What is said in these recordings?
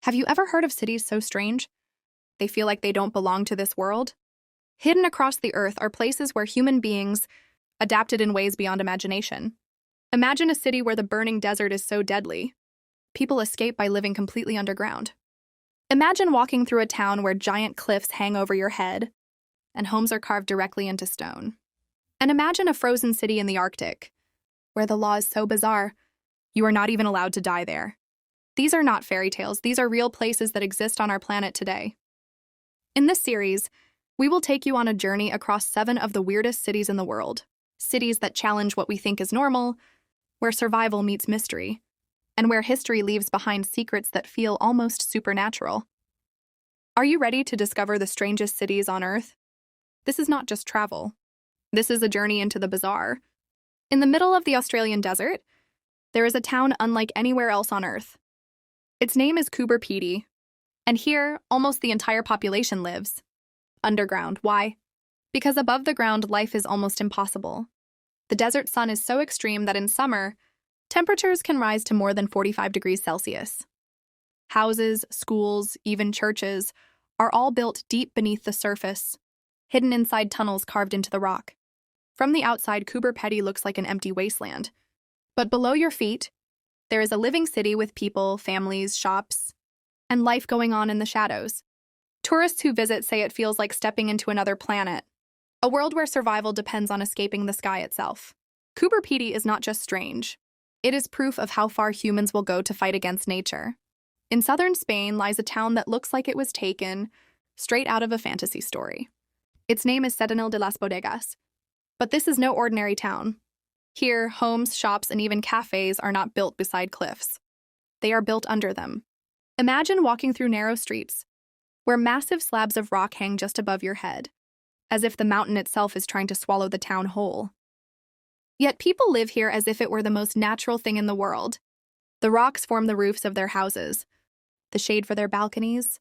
Have you ever heard of cities so strange? They feel like they don't belong to this world? Hidden across the earth are places where human beings adapted in ways beyond imagination. Imagine a city where the burning desert is so deadly, people escape by living completely underground. Imagine walking through a town where giant cliffs hang over your head and homes are carved directly into stone. And imagine a frozen city in the Arctic, where the law is so bizarre, you are not even allowed to die there. These are not fairy tales, these are real places that exist on our planet today. In this series, we will take you on a journey across 7 of the weirdest cities in the world. Cities that challenge what we think is normal, where survival meets mystery, and where history leaves behind secrets that feel almost supernatural. Are you ready to discover the strangest cities on Earth? This is not just travel. This is a journey into the bizarre. In the middle of the Australian desert, there is a town unlike anywhere else on Earth. Its name is Coober Pedy, and here, almost the entire population lives. Underground. Why? Because above the ground, life is almost impossible. The desert sun is so extreme that in summer, temperatures can rise to more than 45 degrees Celsius. Houses, schools, even churches are all built deep beneath the surface, hidden inside tunnels carved into the rock. From the outside, Coober Pedy looks like an empty wasteland. But below your feet, there is a living city with people, families, shops, and life going on in the shadows. Tourists who visit say it feels like stepping into another planet, a world where survival depends on escaping the sky itself. Coober Pedy is not just strange. It is proof of how far humans will go to fight against nature. In southern Spain lies a town that looks like it was taken straight out of a fantasy story. Its name is Sedanil de las Bodegas. But this is no ordinary town. Here, homes, shops, and even cafes are not built beside cliffs. They are built under them. Imagine walking through narrow streets, where massive slabs of rock hang just above your head, as if the mountain itself is trying to swallow the town whole. Yet people live here as if it were the most natural thing in the world. The rocks form the roofs of their houses, the shade for their balconies,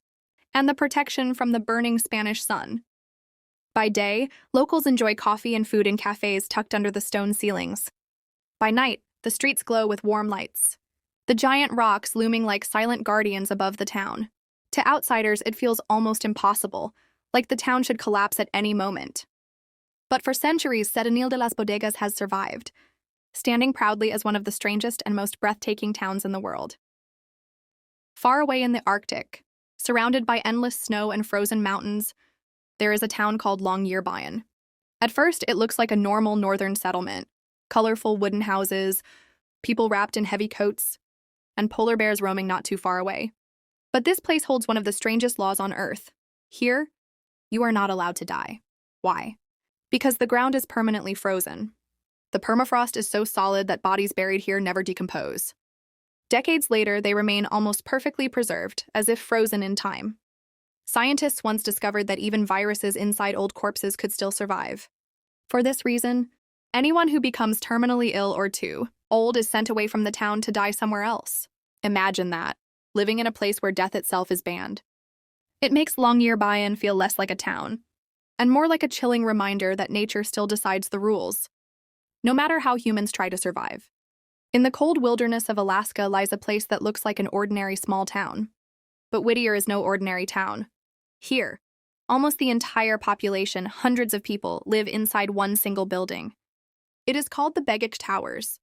and the protection from the burning Spanish sun. By day, locals enjoy coffee and food in cafes tucked under the stone ceilings. By night, the streets glow with warm lights, the giant rocks looming like silent guardians above the town. To outsiders, it feels almost impossible, like the town should collapse at any moment. But for centuries, Sedanil de las Bodegas has survived, standing proudly as one of the strangest and most breathtaking towns in the world. Far away in the Arctic, surrounded by endless snow and frozen mountains, there is a town called Longyearbyen. At first, it looks like a normal northern settlement. Colorful wooden houses, people wrapped in heavy coats, and polar bears roaming not too far away. But this place holds one of the strangest laws on Earth. Here, you are not allowed to die. Why? Because the ground is permanently frozen. The permafrost is so solid that bodies buried here never decompose. Decades later, they remain almost perfectly preserved, as if frozen in time. Scientists once discovered that even viruses inside old corpses could still survive. For this reason, anyone who becomes terminally ill or too old is sent away from the town to die somewhere else. Imagine that, living in a place where death itself is banned. It makes Longyearbyen feel less like a town, and more like a chilling reminder that nature still decides the rules, no matter how humans try to survive. In the cold wilderness of Alaska lies a place that looks like an ordinary small town. But Whittier is no ordinary town. Here, almost the entire population, hundreds of people, live inside one single building. It is called the Begich Towers.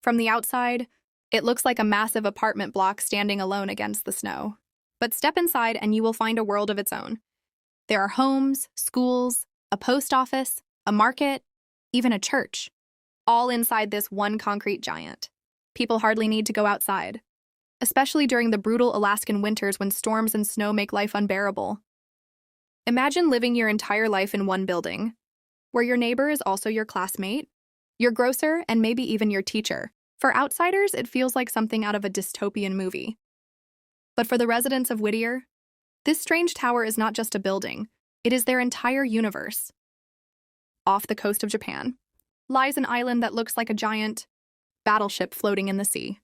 From the outside, it looks like a massive apartment block standing alone against the snow. But step inside and you will find a world of its own. There are homes, schools, a post office, a market, even a church, all inside this one concrete giant. People hardly need to go outside, especially during the brutal Alaskan winters when storms and snow make life unbearable. Imagine living your entire life in one building, where your neighbor is also your classmate, your grocer, and maybe even your teacher. For outsiders, it feels like something out of a dystopian movie. But for the residents of Whittier, this strange tower is not just a building, it is their entire universe. Off the coast of Japan lies an island that looks like a giant battleship floating in the sea.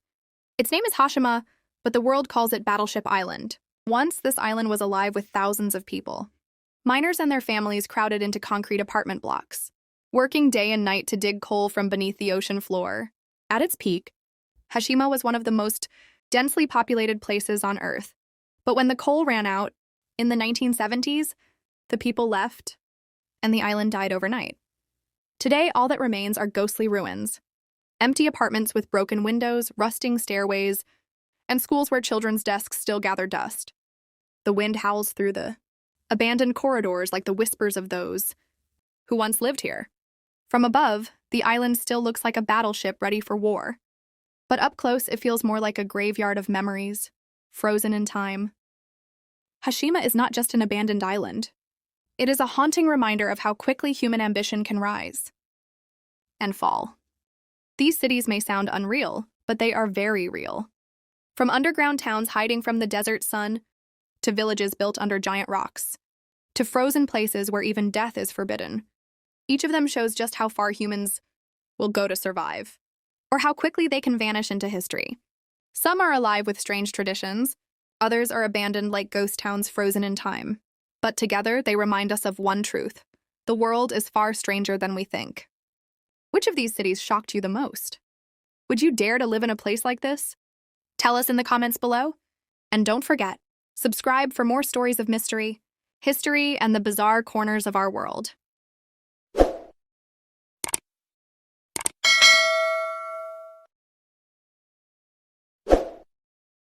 Its name is Hashima, but the world calls it Battleship Island. Once, this island was alive with thousands of people. Miners and their families crowded into concrete apartment blocks, working day and night to dig coal from beneath the ocean floor. At its peak, Hashima was one of the most densely populated places on Earth. But when the coal ran out in the 1970s, the people left and the island died overnight. Today, all that remains are ghostly ruins, empty apartments with broken windows, rusting stairways, and schools where children's desks still gather dust. The wind howls through the abandoned corridors like the whispers of those who once lived here. From above, the island still looks like a battleship ready for war. But up close, it feels more like a graveyard of memories, frozen in time. Hashima is not just an abandoned island. It is a haunting reminder of how quickly human ambition can rise and fall. These cities may sound unreal, but they are very real. From underground towns hiding from the desert sun, to villages built under giant rocks, to frozen places where even death is forbidden. Each of them shows just how far humans will go to survive, or how quickly they can vanish into history. Some are alive with strange traditions, others are abandoned like ghost towns frozen in time. But together, they remind us of one truth: the world is far stranger than we think. Which of these cities shocked you the most? Would you dare to live in a place like this? Tell us in the comments below. And don't forget, subscribe for more stories of mystery, history, and the bizarre corners of our world.